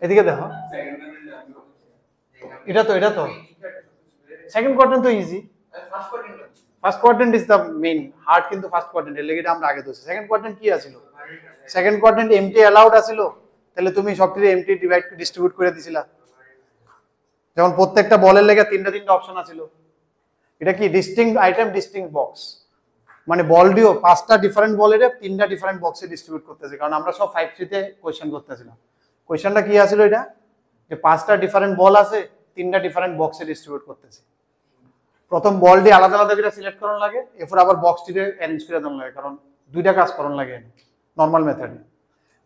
এদিকে দেখো, এটা তো সেকেন্ড কোয়াড্রেন্ট তো easy, first quadrant is the main hard, কিন্তু ফার্স্ট কোয়াড্রেন্ট এর লেগে আমরা আগে ধরছি। সেকেন্ড কোয়াড্রেন্ট কি আছিল? সেকেন্ড কোয়াড্রেন্ট এমটি অ্যালাউড আছিল, তাহলে তুমি সবকিছু এমটি ডিস্ট্রিবিউট করে দিছিলা। যেমন প্রত্যেকটা বলের লেগে তিনটা অপশন আছিল। এটা কি ডিস্টিংক্ট আইটেম, ডিস্টিংক্ট বক্স, মানে বল দিও পাঁচটা ডিফারেন্ট বলের তিনটা ডিফারেন্ট বক্সে ডিস্ট্রিবিউট করতেছে, কারণ আমরা সব 5 তে কোশ্চেন করতেছিলাম। কোশ্চেনটা কি আছিল এটা, যে পাঁচটা ডিফারেন্ট বল আছে, তিনটা ডিফারেন্ট বক্সে ডিস্ট্রিবিউট করতেছে। প্রথম বলটি আলাদা আলাদা করে সিলেক্ট করার লাগে, এরপর আবার বক্সটিতে অ্যারেঞ্জ করে দেওয়ার লাগে, কারণ দুইটা কাজ করার লাগে নর্মাল মেথডে।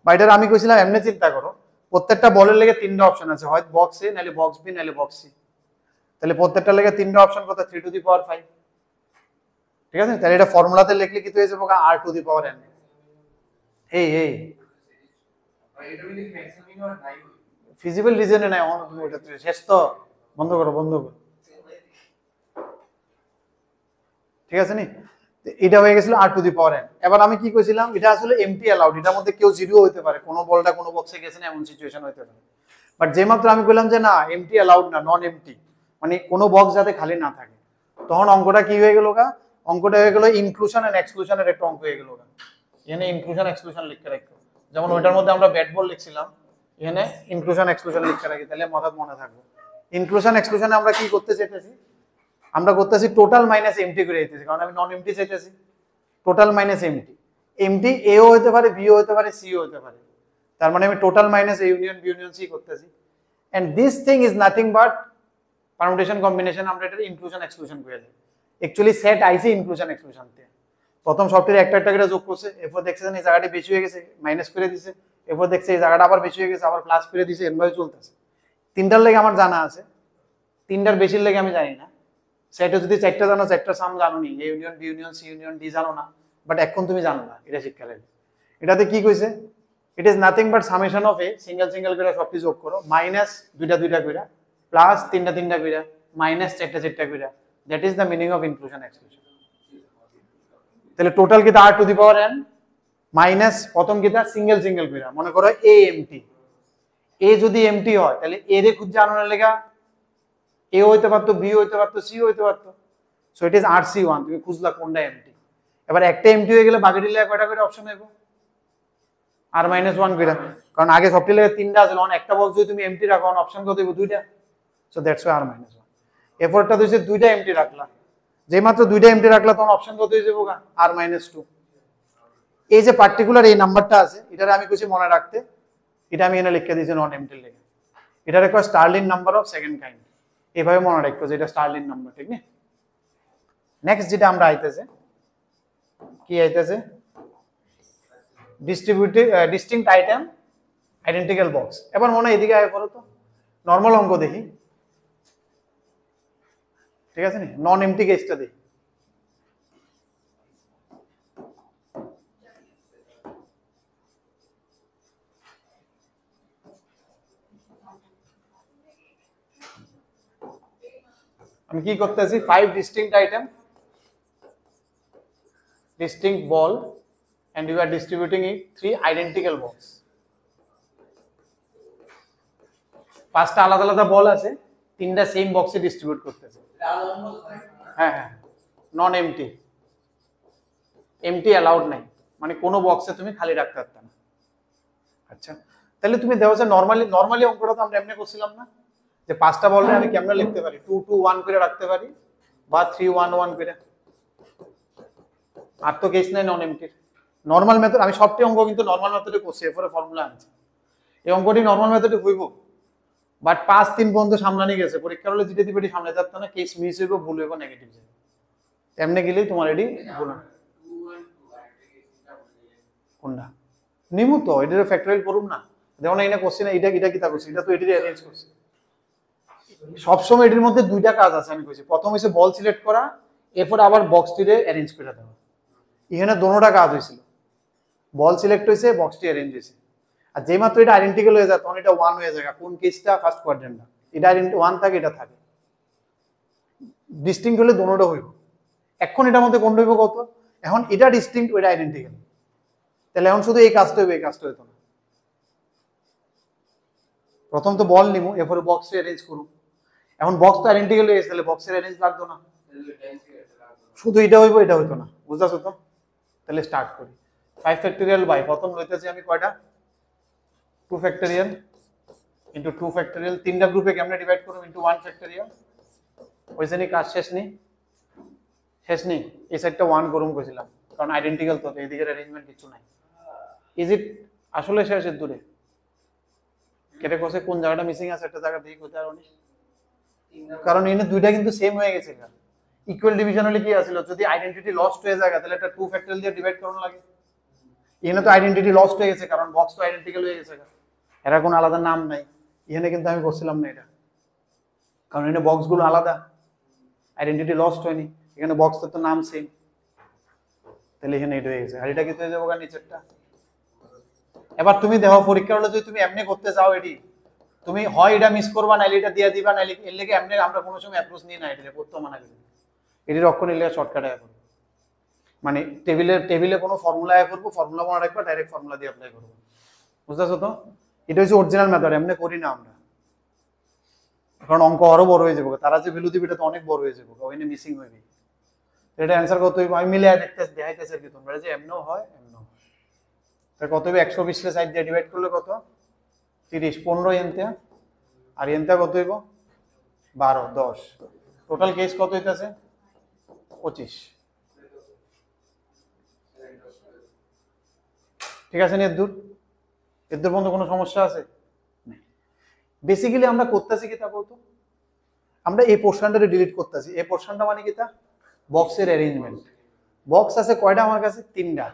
বা এটার আমি কইছিলাম এমনি চিন্তা করো, প্রত্যেকটা বলের লেগে তিনটা অপশন আছে, হয় বক্স এ, নাহলে বক্স বি, নাহলে বক্স সি। তাহলে প্রত্যেকটা লেগে তিনটা অপশন কত? 3 টু দি পাওয়ার 5। ঠিক আছে, তাহলে এটা ফর্মুলাতে লিখলে কি হয়ে যাবে? r two the power n। এই ফিজিবল রিজনে নাই, ওটা শেষ তো, বন্ধ করো। ঠিক আছে নি, এটা হয়ে গেছিল r two the power n। এবার আমি কি কইছিলাম, এটা আসলে এমটি অ্যালাউড, এটার মধ্যে কেউ জিরো হইতে পারে, কোনো বলটা কোনো বক্সে গেছে না এমন সিচুয়েশন হইতে পারে। বাট যে মাত্র আমি বললাম যে না এমটি অ্যালাউড না, নন এমটি, মানে কোনো বক্স যাতে খালি না থাকে, তখন অঙ্কটা কি হয়ে গেল গা? অঙ্কটা হয়ে গেল ইনক্লুশন এন্ড এক্সক্লুশনের একটা অঙ্ক হয়ে গেল গা। এখানে ইনক্লুশন এক্সক্লুশন লিখতে রাখো, যেমন ওইটার মধ্যে আমরা ব্যাট বল লিখছিলাম, এখানে ইনক্লুশন এক্সক্লুশন লিখতে রাখি, তাহলে মাথায় মনে থাকবে। ইনক্লুশন এক্সক্লুশনে আমরা কি করতে চাইতেছি? আমরা করতেছি টোটাল মাইনাস এমটি করে দিতেছি, কারণ আমি নন এমটি চাইতেছি। টোটাল মাইনাস এমটি, এমটি এও হতে পারে, বিও হতে পারে, সিও হতে পারে, তার মানে আমি total minus A union B union C করতেছি। And this thing is nothing but permutation combination, আমরা এটা ইনক্লুশন এক্সক্লুশন করে দিই। অ্যাকচুয়ালি সেট আইসি ইনক্লুশন এক্সক্লুশন তে প্রথম সফটওয়্যার একটা একটা করে যোগ করছে, এরপর দেখছে এই জায়গাটা বেশি হয়ে গেছে, মাইনাস করে দিছে, এরপর দেখছে এই জায়গাটা আবার বেশি হয়ে গেছে, আবার প্লাস করে দিছে, এরভাবে চলতেছে। তিনটার লেগে আমার জানা আছে, তিনটার বেশির লেগে আমি জানি না। সেটা যদি চারটা জানো, চারটা সাম জানো নি, A union B union C union D জানো না, বাট এখন তুমি জানো না, এটা শিক্ষা লাগে। এটাতে কি কইছে, it is nothing but summation of A, single করে সবটি যোগ করো, মাইনাস দুইটা করে, প্লাস তিনটা করে, মাইনাস চারটা করে, that is the meaning of inclusion exclusion. তাহলে টোটাল কি r two the power n minus প্রথম কি সিঙ্গেল করে, মনে করো এ এমটি, এ যদি এমটি হয় তাহলে এ রে খুঁজে আনার লেগা এ হইতে পারতো, বি হইতে পারতো, সি হইতে পারতো। সো ইট ইজ RC1, তুমি খুঁজলা কোনটা এমটি। এবার একটা এমটি হয়ে গেলে বাকিটি লেগে কয়টা করে অপশন হইব? r-1 করে, কারণ আগে সবটি লেগে তিনটা আছে, একটা বক্স যদি তুমি এমটি রাখো অপশন কত হইব? দুইটা। So that's why r-1। এরপরটা দিয়েছে দুইটা এমটি রাখলা, যেই মাত্র দুইটা এমটি রাখলা তখন অপশন কত হয়ে যাবো? r-2। এই যে পার্টিকুলার এই নাম্বারটা আছে, এটারে আমি কিছু মনে রাখতে, এটা আমি এখানে লিখে দিয়েছি নন এমটি লেগে। এটা রেখো স্টারলিন নাম্বার অফ সেকেন্ড কাইন্ড, এইভাবে মনে রাখো যে এটা স্টারলিন নাম্বার, ঠিক না? নেক্সট যেটা আমরা আইতেছে, কি আইতেছে? Distinct item, identical box. এবার মনে হয় এদিকে আয় পড়ো তো, নর্মাল অঙ্ক দেখি, ঠিক আছে নি? নন এমটি কেসটা দেখি। আমি কি করতেছি, 5 distinct item, distinct ball, and you are distributing it 3 identical balls। পাঁচটা আলাদা আলাদা বল আছে, তিনটা সেম বক্সে ডিস্ট্রিবিউট করতেছে। হ্যাঁ, নন এমটি, এমটি অ্যালাউড নাই, মানে কোনো বক্সে তুমি খালি রাখতে পারতে না। আচ্ছা, তাহলে তুমি দেখো যে নরমালি অঙ্কটা তো আমরা এমনি করছিলাম না, যে পাঁচটা বলরে আমি কেমনে লিখতে পারি, 2-2-1 করে রাখতে পারি, বা 3-1-1 করে। আর তো কেস নাই নন এমটির। নর্মাল মেথড, আমি সবটি অঙ্ক কিন্তু নর্মাল মেথডে করছি, এরপরে ফর্মুলা আনছি। এই অঙ্কটি নর্মাল মেথডে হইব, বাট 5-3 পর্যন্ত সামলানি গেছে, পরীক্ষার হলে যেটা দিবে সামনে থাকতো না, কেস মিস হইব, ভুল হইব, নেগেটিভ যাবে, এমনি গেলেই তোমার এটি ভুল। কোনটা নিমু তো এটার ফ্যাক্টরাইল করুম না, দেখো না, এটা করছি না, এটা কি তা করছি, এটা তো এটির অ্যারেঞ্জ করছি। সবসময় এটির মধ্যে দুইটা কাজ আছে, আমি কইছি প্রথম হইছে বল সিলেক্ট করা, এরপর আবার বক্সটিরে অ্যারেঞ্জ করে দেওয়া। এখানে দোনোটা কাজ হয়েছিল, বল সিলেক্ট হয়েছে, বক্সটি অ্যারেঞ্জ হয়েছে। আর যেই মাত্র এটা আইডেন্টিক্যাল হয়ে যায় তখন এটা 1 হয়ে যায়। কোন কেসটা? ফার্স্ট কোয়াড্রেন্টটা, এটা 1 থাকে, এটা থাকে। ডিস্টিংক্ট হলে দোনোটা হইব। এখন এটার মধ্যে কোনটা হইব কত? এখন এটা ডিস্টিংক্ট, ওইটা আইডেন্টিক্যাল, তাহলে এখন শুধু এই কাজটা হইবে, এই কাজটা হইতো না। প্রথম তো বল নিবো, এরপরে বক্স অ্যারেঞ্জ করব। এখন বক্স তো আইডেন্টিক্যাল হয়ে গেছে, তাহলে বক্সের অ্যারেঞ্জ লাগতো না, শুধু এটা হইব, এটা হইতো না, বুঝতেছো তো? তাহলে স্টার্ট করি। 5 ফ্যাক্টরিয়াল বাই প্রথম লইতেছি আমি কয়টা, 2 ফ্যাক্টরিয়াল ইন্টু 2 ফ্যাক্টরিয়াল, তিনটা গ্রুপে কেমনে ডিভাইড করব, ইন্টু 1 ফ্যাক্টরিয়াল। হইছে নি কাজ? শেষ নি? শেষ নি? এই সাইডটা 1 করুম কইছিলাম, কারণ আইডেন্টিক্যাল তো, এইদিকের অ্যারেঞ্জমেন্ট কিছু নাই। ইজ ইট আসলে শেষের দূরে? কেটে কষে কোন জায়গাটা মিসিং আছে, একটা জায়গা দিয়ে কোথায় আর কারণ এনে দুইটা কিন্তু সেম হয়ে গেছে। ইকুয়াল ডিভিশন হলে কি আছিল, যদি আইডেন্টিটি লস্ট হয়ে যায় তাহলে একটা 2 ফ্যাক্টরিয়াল দিয়ে ডিভাইড করুন লাগে। এখানে তো আইডেন্টিটি লস্ট হয়ে গেছে, কারণ বক্স তো আইডেন্টিক্যাল হয়ে গেছে, এরা কোনো আলাদা নাম নাই। এখানে কিন্তু আমি করছিলাম না এটা, কারণ এখানে বক্স গুলো আলাদা, আইডেন্টিটি লস্ট হয়নি, এখানে বক্সের তো নাম সেম, তাহলে এখানে এটা হয়ে গেছে। আর এটা কিন্তু হয়ে যাবো নিচেরটা। এবার তুমি দেখো পরীক্ষা হলে যদি তুমি এমনি করতে চাও, এটি তুমি হয় এটা মিস করবা, নাইলে এটা দিয়ে দিবা, নাইলে এর লেগে এমনি আমরা কোনো সময় অ্যাপ্রোচ নিই না, এটা পড়তে মানা করি। এটির অক্ষর নিলে শর্টকাট আয় করবো, মানে টেবিলে কোনো ফর্মুলা আয় করবো, ফর্মুলা মনে রাখবা, ডাইরেক্ট ফর্মুলা দিয়ে অ্যাপ্লাই করবো, বুঝতেছো তো? এটা হচ্ছে অরিজিনাল মেথড, এমনি করি না আমরা, কারণ অঙ্ক আরো বড় হয়ে যাবো, তারা যে ভ্যালু দিবে এটা তো অনেক বড় হয়ে যাবো, ওইখানে মিসিং হয়ে যাবে। এটা অ্যান্সার কত হইব, আমি মিলে দেখাইতেছি আর কি, তোমরা যে এমনও হয় এমনও হয়। কত হইব, 120 কে সাইড দিয়ে ডিভাইড করলে কত, 30, 15 এনতে, আর এনতে কত হইব 12, 10, টোটাল কেস কত হইতাছে 25। ঠিক আছে নি? এর দূর পর্যন্ত কোনো সমস্যা আছে? বেসিক্যালি আমরা করতেছি কি তা বলতো, আমরা এই পোর্শনটারে ডিলিট করতেছি। এই পোর্শনটা মানে কি তা, বক্সের অ্যারেঞ্জমেন্ট। বক্স আছে কয়টা আমার কাছে, 3টা।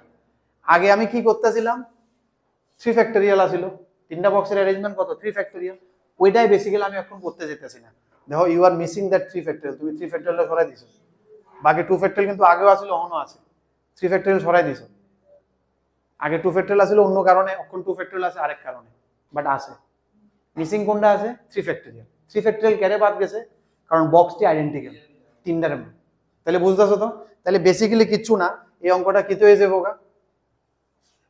আগে আমি কি করতেছিলাম, 3 ফ্যাক্টরিয়াল আছিল, 3টা বক্সের অ্যারেঞ্জমেন্ট কত, 3 ফ্যাক্টরিয়াল। ওইটাই বেসিক্যালি আমি এখন করতে যেতেছি না। দেখো you are missing that 3 factorial, তুমি 3 ফ্যাক্টরিয়ালটা সরাই দিছো, বাকি 2 ফ্যাক্টরিয়াল কিন্তু আগেও আছিল, এখনো আছে। 3 ফ্যাক্টরিয়াল সরাই দিছো, আগে 2 ফ্যাক্টরিয়াল আছিল অন্য কারণে, এখন 2 ফ্যাক্টরিয়াল আছে আরেক কারণে, বাট আছে। মিসিং কোনটা আছে, 3 ফ্যাক্টরিয়াল। 3 ফ্যাক্টরিয়াল কেড়ে বাদ গেছে, কারণ বক্সটি আইডেন্টিক্যাল 3টার। তাহলে বুঝতেছো তো? তাহলে বেসিক্যালি কিচ্ছু না, এই অঙ্কটা কিতে হয়ে যাবো গা,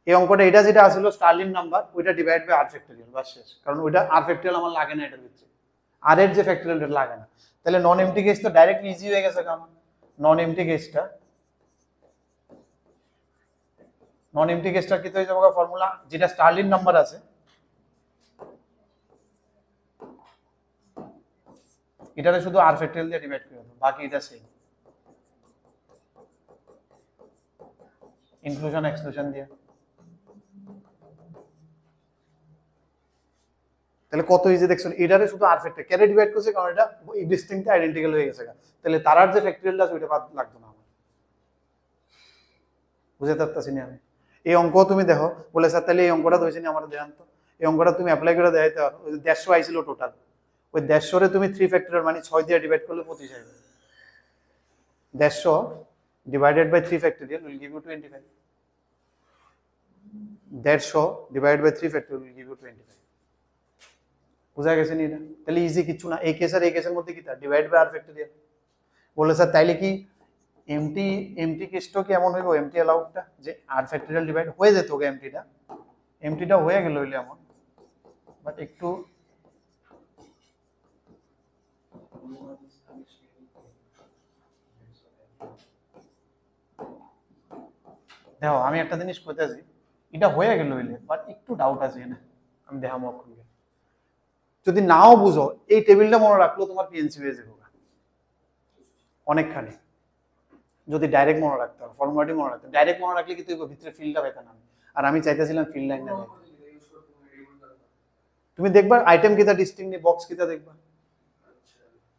এই অঙ্কটা এটা যেটা আসছিল স্টার্লিং নাম্বার, ওইটা ডিভাইড বাই আর ফ্যাক্টরিয়াল, বাস শেষ। কারণ ওইটা আর ফ্যাক্টরিয়াল আমার লাগে না এটার ভিতরে, আর এর যে ফ্যাক্টরিয়াল এটা লাগে না। তাহলে নন এমটি কেস তো ডাইরেক্ট ইজি হয়ে গেছে আমার। নন এমটি কেসটা কি হয়ে যাবে ফর্মুলা, যেটা স্টার্লিং নাম্বার আছে এটারে শুধু আর ফ্যাক্টরিয়াল দিয়ে ডিভাইড করে দেবো, বাকি এটা সেম, ইনক্লুশন এক্সক্লুশন দিয়ে। তাহলে কত ইজি দেখছেন, এটারে শুধু আর ফ্যাক্টরিয়াল কেন ডিভাইড করছে, কারণ এটা ডিস্টিংক্ট আইডেন্টিক্যাল হয়ে গেছে। তাহলে তারার যে ফ্যাক্টরিয়ালটা আছে ওইটা বাদ লাগতো না আমার, বুঝতে পারতাছি না আমি। এই অঙ্ক তুমি দেখো, বলে স্যার তাহলে এই অঙ্কটা ধরেছি না আমার দেখান তো, এই অঙ্কটা তুমি অ্যাপ্লাই করে দেখাইতে পারো। 150 আইছিল টোটাল, ওই 150 তুমি 3 ফ্যাক্টরিয়াল মানে 6 দিয়ে ডিভাইড করলে 25 আসবে। 150 divided by 3 factorial will give you 25। 150 divided by 3 factorial will give you 25। বুঝা গেছে নি এটা? তাহলে ইজি কিছু না, এই কেস আর এই কেসের মধ্যে কি তা, ডিভাইড বাই আর ফ্যাক্টরিয়াল। বলে স্যার তাইলে কি এমটি কেসটা কি এমন হইব, এমটি অ্যালাউডটা যে আর ফ্যাক্টরিয়াল ডিভাইড হয়ে যেত ওকে, এমটিটা হয়ে গেল হইলে এমন, বাট একটু দেখো আমি একটা জিনিস কইতেছি, এটা হয়ে গেল হইলে, বাট একটু ডাউট আছে না, আমি দেখাবো এখন। যদি নাও বুঝো, এই টেবিলটা মনে রাখলো তোমার পিএনসি হয়ে যাবে অনেকখানি, যদি ডাইরেক্ট মনে রাখতে হবে, ফর্মুলাটি মনে রাখতে, ডাইরেক্ট মনে রাখলে কিন্তু ভিতরে ফিল্ডটা পেতে না, আর আমি চাইতেছিলাম ফিল্ড লাইন না। তুমি দেখবা আইটেম কিতা ডিস্টিংক্ট, বক্স কিতা দেখবা,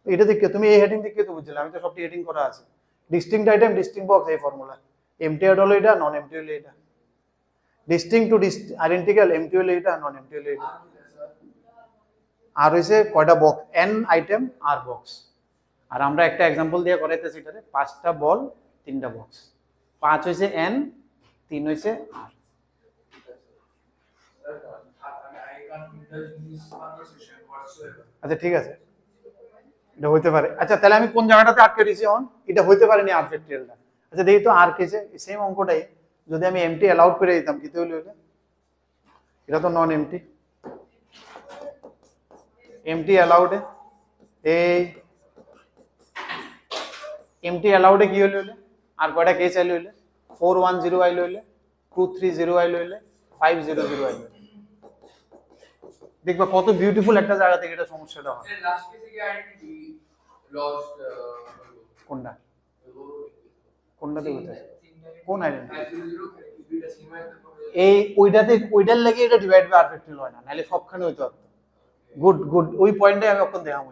এটা দেখে তুমি এই হেডিং দেখে তো বুঝলে, আমি তো সবটি হেডিং করা আছে, ডিস্টিংক্ট আইটেম, ডিস্টিংক্ট বক্স, এই ফর্মুলা। এমটি হলো এটা, নন এমটি হলো এটা, ডিস্টিংক্ট টু আইডেন্টিক্যাল, এমটি হলো এটা, নন এমটি হলো এটা। আর হইছে কয়টা বক্স, এন আইটেম আর বক্স। আর আমরা একটা एग्जांपल দিয়ে করাইতেছি এটারে, 5টা বল 3টা বক্স, 5 হইছে এন, 3 হইছে আর। আচ্ছা ঠিক আছে, এটা হইতে পারে। আচ্ছা তাহলে আমি কোন জায়গাটাতে আটকে দিয়েছি অন, এটা হইতে পারে না আর ফ্যাক্টরিয়ালটা। আচ্ছা দেখি তো আর কেসে সেম অঙ্কটাই যদি আমি এমটি অ্যালাউড করে দিতাম কি হইলো, এটা তো নন এমটি। এমটি অ্যালাউডে এই এমটি অ্যালাউডে কি হইলে আর কয়টা কেস আইলে হইলে 410 আইলে হইলে 230 আইলে হইলে 500 আইলে দেখবা কত বিউটিফুল একটা জায়গা থেকে এটা সমস্যাটা হয়। লাস্ট কেসে কি আইডেন্টি লস্ট কোনটা কোনটাতে হইতাছে কোন আইডেন্টি এই ওইটার লাগে এটা ডিভাইড বাই আর ফ্যাক্টরিয়াল হয় না, নাহলে সবখানে হইতো। গুড গুড, ওই পয়েন্টে আমি এখন দেখাম।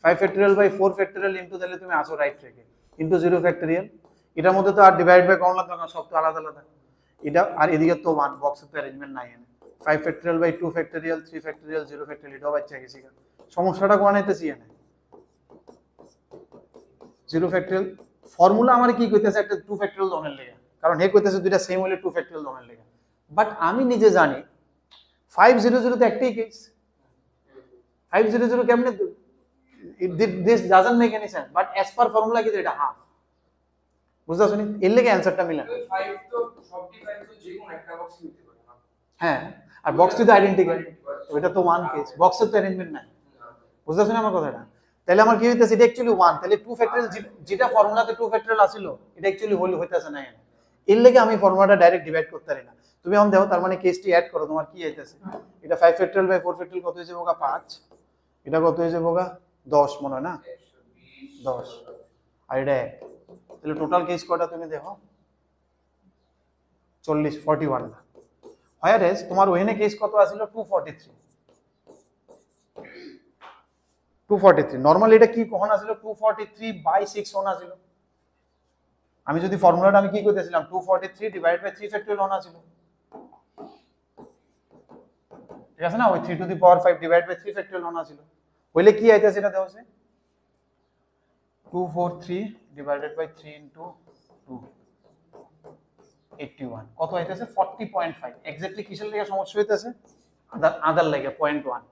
5 ফ্যাক্টরিয়াল বাই 4 ফ্যাক্টরিয়াল ইনটু, তাহলে তুমি আসো রাইট থেকে ইনটু 0 ফ্যাক্টরিয়াল। এটার মধ্যে তো আর ডিভাইড বাই করার দরকার, সব তো আলাদা আলাদা। এটা আর এদিকে তো 1 বক্সের তো অ্যারেঞ্জমেন্ট নাই। 5 factorial by 2 factorial 3 factorial 0 factorial এটাও বাচ্চা গেছি। সমস্যাটা কোন আইতেছি এনে 0 ফ্যাক্টরিয়াল ফর্মুলা আমার কি কইতেছে একটা 2 ফ্যাক্টরিয়াল ধরনের লেগে, কারণ হে কইতেছে দুইটা সেম হইলে 2 ফ্যাক্টরিয়াল ধরনের লেগে। বাট আমি নিজে জানি 500 তে একটাই কেস। 500 কেমনে this doesn't make any sense, but as per formula কি এটা হাফ বুঝতে পারছো নি, এর লেগে অ্যানসারটা মিলে 5 তো সবটি 5 তো যে কোন একটা বক্স নিতে পারে না। হ্যাঁ, আর বক্সটি তো আইডেন্টিক্যাল, ওটা তো 1 কেস, বক্সের তো অ্যারেঞ্জমেন্ট নাই। বুঝতে পারছো না আমার কথাটা? তাহলে আমার কি হইতাছে এটা অ্যাকচুয়ালি 1, তাহলে 2 ফ্যাক্টরিয়াল যেটা ফর্মুলাতে 2 ফ্যাক্টরিয়াল আছিল এটা অ্যাকচুয়ালি হইতাছে না। এর লেগে আমি ফর্মুলাটা ডাইরেক্ট ডিভাইড করতে পারি না। তুমি এখন দেখো, তার মানে কেসটি অ্যাড করো, তোমার কি আইতাছে এটা 5 ফ্যাক্টরিয়াল বাই 4 ফ্যাক্টরিয়াল কত হইছে বোকা 5, এটা কত হইছে বোকা 10 মনে হয় না 10, আর এটা 1, তাহলে টোটাল কেস কয়টা তুমি দেখো 40 41 না। হোয়ার তোমার ওখানে কেস কত আছিল 243 নরমালি এটা কি কখন আছিল 243/6 ওনা ছিল। আমি যদি ফর্মুলাটা আমি কি করতেছিলাম 243 ডিভাইড বাই 3 ফ্যাক্টরিয়াল ওনা ছিল, ঠিক আছে না? ওই 3 to the power 5 divide by 3 factorial ওনা ছিল, হইলে কি আইতাছে এটা দেওয়া আছে 243 ডিভাইডেড বাই 3 ইনটু 2 81 কত আইতাছে 40.5। এক্স্যাক্টলি কিসের লাগা সমস্যা হইতাছে আদার লাগা 0.1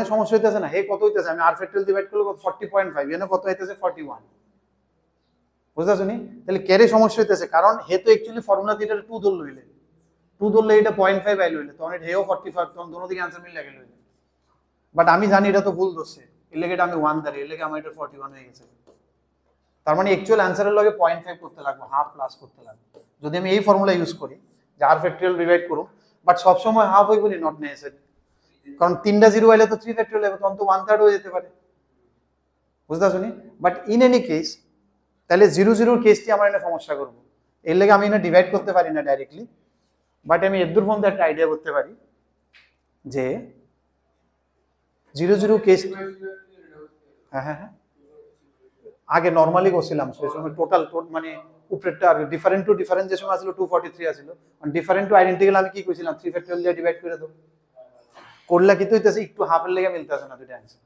এ সমস্যা হইতাছে না। হে কত হইতাছে আমি আর ফ্যাক্টরিয়াল ডিভাইড করলে কত 40.5, এনে কত হইতাছে 41। বুঝতাছো নি? তাহলে কেরে সমস্যা হইতাছে কারণ হে তো অ্যাকচুয়ালি ফর্মুলা দিয়ে এটা 2 ধরল হইলে 2 ধরলে এটা 0.5 আইল হইলে তখন এটা হেও 45, তখন দুনো দিকে आंसर মিল লাগেল হইলে। বাট আমি জানি এটা তো ভুল ধরছে, এর লাগা এটা আমি 1 ধরি, এর লাগা আমার এটা 41 হয়ে গেছে। তার মানে অ্যাকচুয়াল आंसरेর লগে 0.5 করতে লাগবে, হাফ প্লাস করতে লাগবে যদি আমি এই ফর্মুলা ইউজ করি যে আর ফ্যাক্টরিয়াল ডিভাইড করব। বাট সব সময় হাফ হইব না, নট নেসেসারি, কারণ 3টা 0 আইলে তো 3 ফ্যাক্টরিয়াল হবে, তখন তো 1/3 হয়ে যেতে পারে। বুঝতাছো নি? বাট ইন এনি কেস তাহলে 0 কেসটি আমার এটা সমস্যা করব, এর লাগা আমি এটা ডিভাইড করতে পারি না ডাইরেক্টলি। বাট আমি এর দূর পর্যন্ত একটা আইডিয়া করতে পারি যে 0 কেস, হ্যাঁ হ্যাঁ হ্যাঁ আগে নরমালি করছিলাম সেই সময় টোটাল মানে উপরেরটা আর ডিফারেন্ট টু ডিফারেন্সিয়েশন আছিল 243 আছিল, আর ডিফারেন্ট টু আইডেন্টিক্যাল আমি কি কইছিলাম 3 ফ্যাক্টরিয়াল দিয়ে ডিভাইড করে দাও। করলা কি তো হইতাছে একটু হাফের লেগে মিলতাছে না দুইটা आंसर,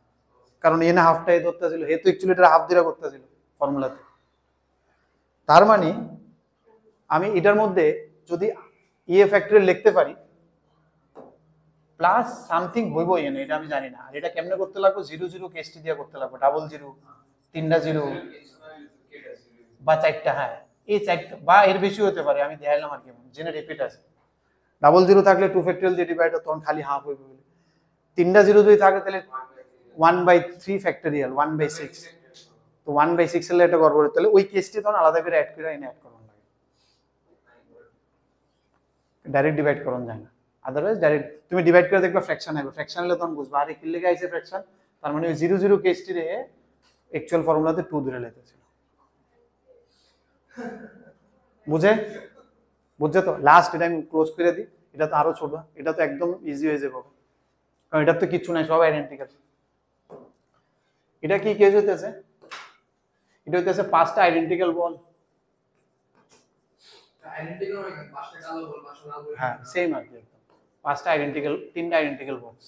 কারণ এনে হাফটাই ধরতেছিল, হে তো অ্যাকচুয়ালি এটা হাফ দিরা করতেছিল ফর্মুলাতে। তার মানে আমি এটার মধ্যে যদি এ ফ্যাক্টরিয়াল লিখতে পারি প্লাস সামথিং হইব এনে, এটা আমি জানি না। আর এটা কেমনে করতে লাগবে 0 কেসটি দিয়ে করতে লাগবে, ডাবল 0 3টা 0 বা 4টা, হ্যাঁ এই 4টা বা এর বেশি হতে পারে, আমি দেখাইলাম আর কি জেনে রিপিট আছে। ডাবল 0 থাকলে 2 ফ্যাক্টরিয়াল দিয়ে ডিভাইড হয় তখন খালি হাফ হইবে, 3টা 0 যদি থাকে তাহলে 1/3 ফ্যাক্টরিয়াল 1/6, তো 1/6 এর এটা করব, তাহলে ওই কেসটি তখন আলাদা করে অ্যাড করে এনে অ্যাড করুন লাগে, ডাইরেক্ট ডিভাইড করুন যায় না। আদারওয়াইজ ডাইরেক্ট তুমি ডিভাইড করে দেখবা ফ্র্যাকশন হবে, ফ্র্যাকশন হলে তখন বুঝবা আরে কি লেগে আইছে ফ্র্যাকশন, তার মানে ওই 0 কেসটি রে অ্যাকচুয়াল ফর্মুলাতে 2 ধরে লাইতেছিল। বুঝছে তো? লাস্ট এটা আমি ক্লোজ করে দিই, এটা তো আরো ছোট, এটা তো একদম ইজি হয়ে যাবে কারণ এটার তো কিছু নাই, সব আইডেন্টিক্যাল। এটা কি কেস হইতেছে, এটা হইতেছে 5টা আইডেন্টিক্যাল বল, আইডেন্টিক্যাল মানে 5টা কালো বল 5টা লাল বল, হ্যাঁ সেম আর কি, 5টা আইডেন্টিক্যাল 3টা আইডেন্টিক্যাল বক্স।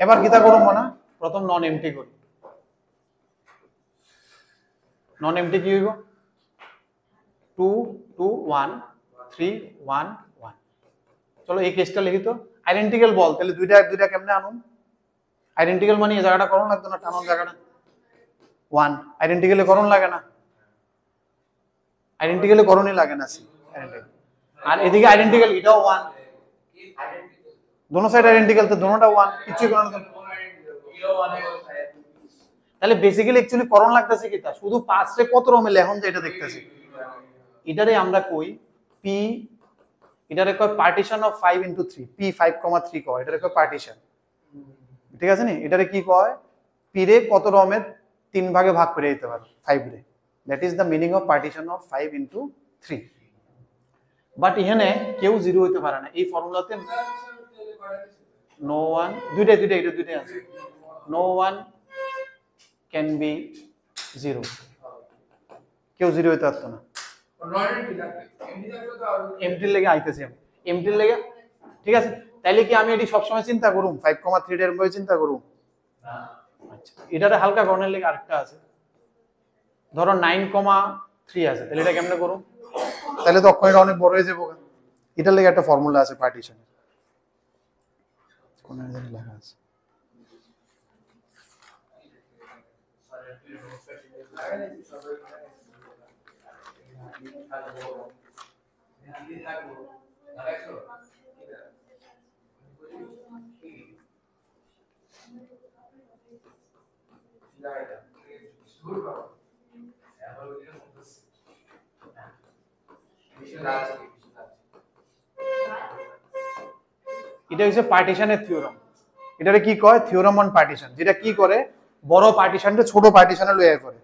এবার কিতা করব না, প্রথম নন এমটি করি। নন এমটি কি হইব 2 2 1 3 1 1। চলো এই কেসটা লিখি তো, আইডেন্টিক্যাল বল, তাহলে দুইটা কেমনে আনুন, আইডেন্টিক্যাল মানে এই জায়গাটা করণ লাগতো না, টানুন জায়গাটা 1, আইডেন্টিক্যালি করণ লাগে না, আইডেন্টিক্যালি করণই লাগে না, সি আইডেন্টিক্যাল আর এদিকে আইডেন্টিক্যাল, এটাও 1, কি আইডেন্টিক্যাল দোনো সাইড আইডেন্টিক্যাল, তো দোনোটা 1, কিছু কোনো না। তাহলে বেসিক্যালি অ্যাকচুয়ালি করণ লাগতেছে কি, তা শুধু পাঁচে কত রমে লেখন যে এটা দেখতেছি, এটারে আমরা কই পি, এটারে কয় পার্টিশন অফ 5 ইনটু 3, পি 5,3 কয়, এটারে কয় পার্টিশন, ঠিক আছে নি? এটারে কি কয়, পি রে কত রমের 3 ভাগে ভাগ করে দিতে পারে 5 রে, that is the meaning of partition of 5 into 3। But এখানে কেউ জিরো হইতে পারে না এই ফর্মুলাতে, নো ওয়ান, দুইটাই এটা দুইটাই আছে, no one can be zero, কেউ জিরো হইতে পারতো না। এমটির লেগে আইতেছি আমি, এমটির লেগে, ঠিক আছে? তাইলে কি আমি এটি সবসময় চিন্তা করুম 5,3 এর মধ্যে চিন্তা করুম? আচ্ছা, এটারে হালকা গণের লেগে আরেকটা আছে, ধরো 9,3 আছে, তাহলে এটা কেমনে করুম? তাহলে তো অক্ষরটা অনেক বড় হয়ে যাবে, এটার লেগে একটা ফর্মুলা আছে পার্টিশনের, কোন জায়গায় লেখা আছে, এটা হচ্ছে পার্টিশনের থিওরাম। এটারে কি কয়? থিওরাম অন পার্টিশন, যেটা কি করে বড় পার্টিশনটা ছোট পার্টিশনে লয়ে আয় করে,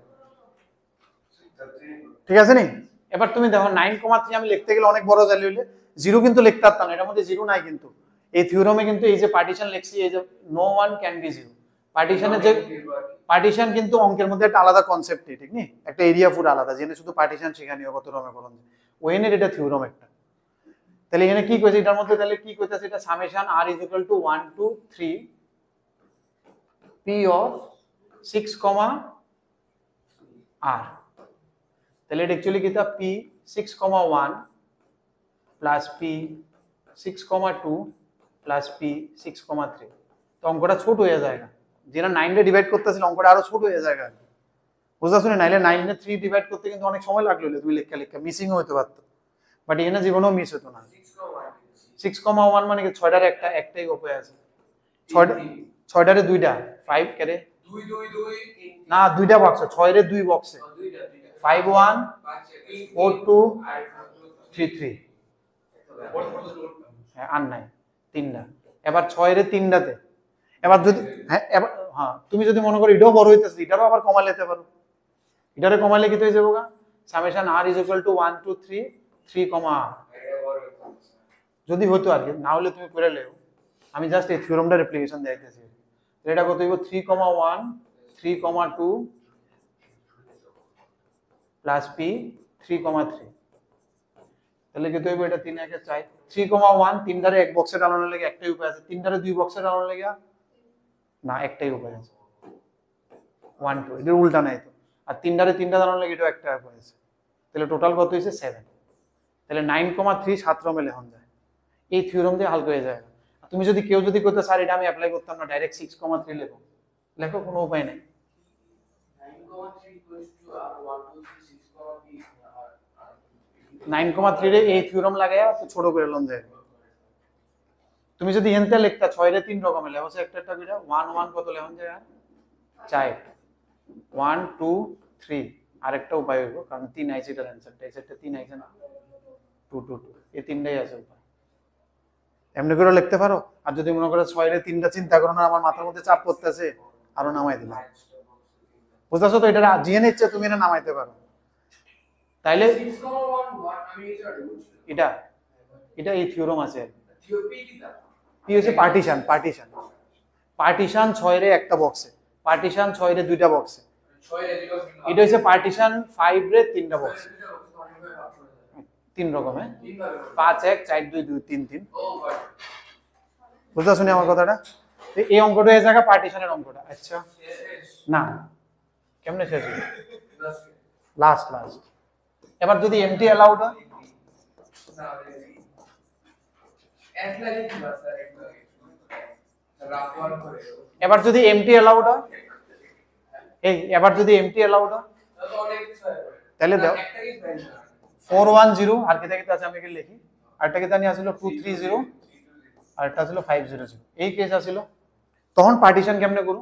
ঠিক আছে নি? এবার তুমি দেখো 9,3 আমি লিখতে গেলে অনেক বড় ভ্যালু হইলে জিরো কিন্তু লিখতে পারতাম না, এটার মধ্যে জিরো নাই, কিন্তু এই থিওরামে কিন্তু এই যে পার্টিশন লিখছি, এই যে no one can be zero, পার্টিশনের যে পার্টিশন কিন্তু অঙ্কের মধ্যে একটা আলাদা কনসেপ্ট, ঠিক নি? একটা এরিয়া পুরো আলাদা, যেখানে শুধু পার্টিশন শেখানিও কত রমে করণ, ওয়েনের এটা থিওরাম একটা। তাহলে এখানে কি কইছে এটার মধ্যে, তাহলে কি কইতাছে, এটা summation r = 1 to 3 p of 6, r, তাহলে এটা অ্যাকচুয়ালি কি, তা p 6,1 plus p 6,2 plus p 6,3, তো অঙ্কটা ছোট হয়ে যায়, যেটা 9 রে ডিভাইড করতেছিল অঙ্কটা আরো ছোট হয়ে যায়, বুঝতে শুনে? নাইলে 9 রে 3 ডিভাইড করতে কিন্তু অনেক সময় লাগলো, তুমি লেখা মিসিং হতে পারতো, বাট এখানে জীবনেও মিস হতো না। 6,1 মানে কি, 6টার একটাই গপ হয়ে আছে, 6টারে 2টা, 5 কেরে 2 2 2 না 2টা বক্সে, 6 এর 2 বক্সে, 5 1 4 2 3 3, হ্যাঁ আর নাই 3টা, এবার 6 এর 3টাতে, এবার যদি এবার তুমি যদি মনে করো এটাও বড় হইতেছে, এটারও আবার কমাই নিতে পারো, এটারে কমাইলে কি হয়ে যাবে, সামেশন r = 1 to 3 3, r, যদি হতো আর কি, না হলে তুমি করে লেও, আমি জাস্ট এই থিওরামটা রেপ্লিকেশন দেখাইতেছি। এটা কত হইব, 3,1 3,2 প্লাস p 3,3, তাহলে কত হইব, এটা 3 1 4, 3,1 তিনটারে এক বক্সে ডালানোর লাগে একটাই উপায় আছে, তিনটারে দুই বক্সে ডালানোর লাগে না একটাই উপায় আছে, 1 2, এর উল্টা নাই তো, আর তিনটারে তিনটা ডালানোর লাগে এটা একটা উপায় আছে, তাহলে টোটাল কত হইছে 7, তাহলে 9,3 7 রমে লেখন যায়, এই থিওরাম দিয়ে হালকা হয়ে যায়। তুমি যদি কেউ যদি কইতো স্যার এটা আমি অ্যাপ্লাই করতাম না, ডাইরেক্ট 6,3 লেখো, লেখো, কোনো উপায় নাই। 9,3 রে এই থিওরাম লাগায়া তো ছোট করে লন যায়। তুমি যদি এনতে লিখতা 6 রে 3 রকমে লেখো, একটা একটা করে 1 1 কত লেখন যায়, 4 1 2 3, আরেকটা উপায় হইব, কারণ 3 আইছে এটার অ্যানসারটা, এই সেটটা 3 আইছে না, 2 2 2, এই তিনটাই আছে উপায়, এমনি করে লিখতে পারো। আর যদি মনে করো 6 রে 3টা চিন্তা করো না, আমার মাথার মধ্যে চাপ পড়তেছে, আরো নামাই দিলাম, বুঝতেছো তো? এটা জিএন ইচ্ছে তুমি এটা নামাইতে পারো, তাইলে 6,1 আমি এটা এটা এই থিওরাম আছে, কি হচ্ছে পার্টিশন, পার্টিশন 6 রে একটা বক্সে, পার্টিশন 6 রে 2টা বক্সে, এটা হচ্ছে পার্টিশন 5 রে 3টা বক্সে, 3 রকম, 5 1 4 2 2 3 3, বুঝতে শুনি আমার কথাটা? এই অঙ্কটা এই জায়গা পার্টিশনের অঙ্কটা, আচ্ছা না কেমনে শেষ হবে, লাস্ট এবার যদি এমটি অ্যালাউড হয়, এবার যদি এমটি অ্যালাউড হয়, এবার যদি এমটি অ্যালাউড হয়, তাহলে দাও 410, আর কি আছে আমি কি লিখি আরেকটা কি জানি আসলো 230 আর একটা ছিল 500, এই কেস আসলো। তখন পার্টিশন কেমনে করব?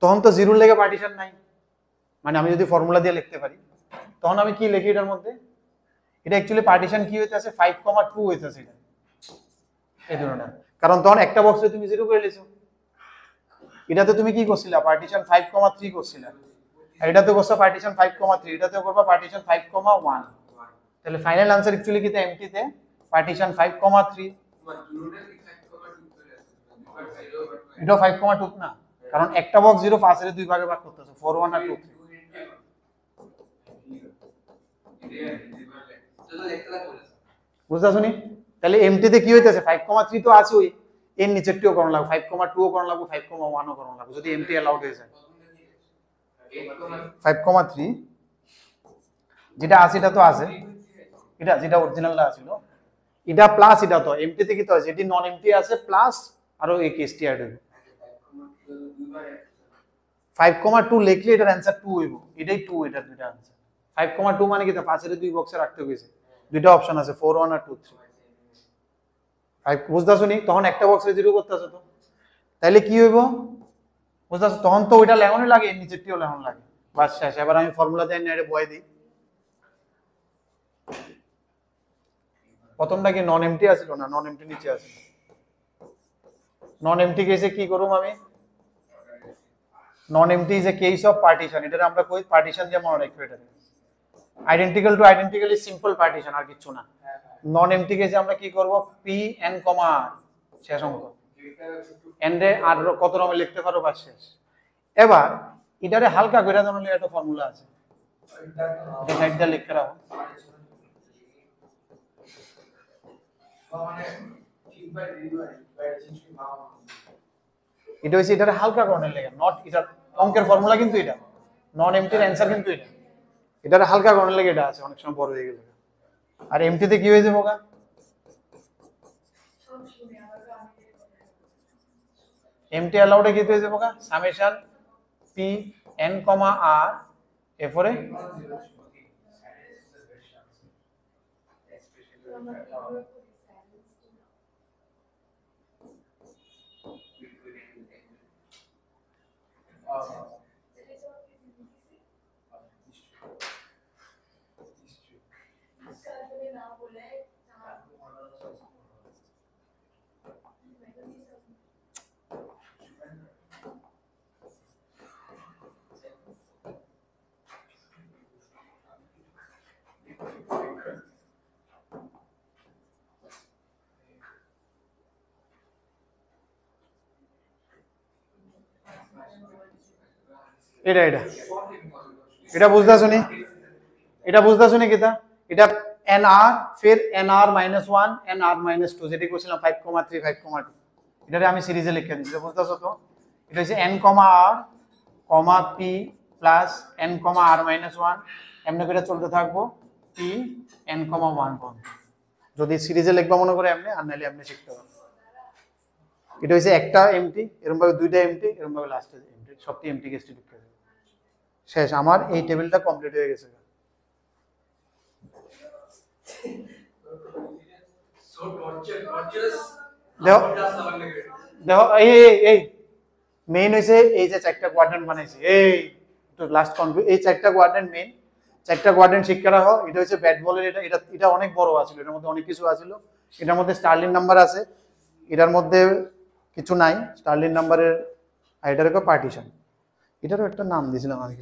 তখন তো জিরোর লেগে পার্টিশন নাই, মানে আমি যদি ফর্মুলা দিয়ে লিখতে পারি তখন আমি কি লিখি এটার মধ্যে? এটা অ্যাকচুয়ালি পার্টিশন কি হইতাছে 5,2 হইতাছে এটা, এই ধরনের। কারণ তখন একটা বক্সে তুমি জিরো করে লিছো, এটাতে তুমি কি করছিলা পার্টিশন 5,3 করছিলা, আর এটাতে করছো পার্টিশন 5,3, এটাতে করবা পার্টিশন 5,1। তাহলে ফাইনাল আনসার অ্যাকচুয়ালি কিতে এমটিতে পার্টিশন 5,3, এটা 5,2 না, কারণ একটা বক্স জিরো পাঁচের দুই ভাগে ভাগ করতেছে 4 1 আর 2 3। বুঝতে শুনি? তাহলে এমটিতে কি হইতাছে 5,3 তো আছে, ওই এর নিচেরটিও করণ লাগবে, 5,2 ও করণ লাগবে, 5,1 ও করণ লাগবে যদি এমটি অ্যালাউড হয়ে যায়। 5,3 যেটা আছে এটা তো আছে, এটা যেটা অরিজিনালটা ছিল এটা প্লাস, এটা তো এমটিতে কি তো আছে, এটি নন এমটি আছে প্লাস আরো এই কেসটি অ্যাড হইব। 5,2 লিখলে এটার অ্যানসার 2 হইব, এটাই 2, এটার দুইটা অ্যানসার। 5,2 মানে কি, তা পাঁচের দুই বক্সে রাখতে হইছে, দুইটা অপশন আছে 4 1 আর 2 3। 5 বুঝতাছো নি? তখন একটা বক্সে জিরো করতেছে তো, তাইলে কি হইব বুঝতাছো? তখন তো ওইটা লেখনই লাগে, নিচেরটিও লেখন লাগে, বাস শেষ। এবার আমি ফর্মুলা দেন না, এটা বয় দিই। প্রথমটা কি নন এমটি আছিল না, নন এমটি নিচে আছে, নন এমটি কেসে কি করব আমি? Non empty is a case of partition, এটা আমরা কই পার্টিশন দিয়ে মনে রাখবো। এটা identical to identically simple partition, আর কিছু না। নন এমটি কেসে আমরা কি করব? পি এন কমা শেষ অঙ্ক এন রে আর কত রকম লিখতে পারো, বাস শেষ। এবার এটারে হালকা করে জানলে একটা ফর্মুলা আছে, এটা সাইড দিয়ে লিখতে রাখো। এটা হচ্ছে এটারে হালকা করণের লেগে, নট এটা অঙ্কের ফর্মুলা, কিন্তু এটা নন এমটির অ্যানসার, কিন্তু এটা এটারে হালকা করণের লেগে এটা আছে, অনেক সময় বড় হয়ে গেল। আর এমটিতে কি হয়ে যাবে? এমটি অ্যালাউডে কি হয়ে যাবে? সামেশন পি এন কমা আর এরপরে এটা এটা এটা বুঝতেছো নি? এটা বুঝতেছো নি কিতা? এটা এন আর ফির এন আর -1 এন আর -2, যেটা কইছিলাম 5,3 5,2, এটারে আমি সিরিজে লিখে দিই, এটা বুঝতেছো তো? এটা হচ্ছে এন কমা আর কমা পি প্লাস এন কমা আর -1, এমনি করে চলতে থাকবো পি এন কমা 1 পর্যন্ত। যদি সিরিজে লিখবা মনে করে এমনি, আর নাইলে এমনি শিখতে হবে। এটা হচ্ছে একটা এমটি, এরকম ভাবে দুইটা এমটি, এরকম ভাবে লাস্টে এমটি, সবটি এমটি কেসটি লিখতে হবে। শেষ, আমার এই টেবিলটা কমপ্লিট হয়ে গেছে। দেখো এই মেইন হইছে এই যে চারটা কোয়াড্রেন্ট বানাইছে, এই তো লাস্ট কনফিউ, এই চারটা কোয়াড্রেন্ট মেইন, চারটা কোয়াড্রেন্ট শিক্ষা রাখো। এটা হচ্ছে ব্যাট বলের, এটা এটা এটা অনেক বড় আছিল, এটার মধ্যে অনেক কিছু আছিল। এটার মধ্যে স্টার্লিং নাম্বার আছে, এটার মধ্যে কিছু নাই স্টার্লিং নাম্বারের, আর এটার একটা পার্টিশন, এটারও একটা নাম দিয়েছিলাম আমি,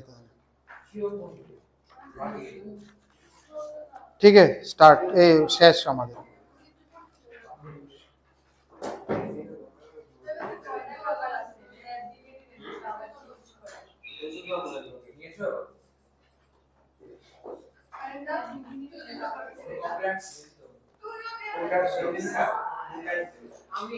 ঠিক আছে। স্টার্ট, এই শেষ আমাদের। আমি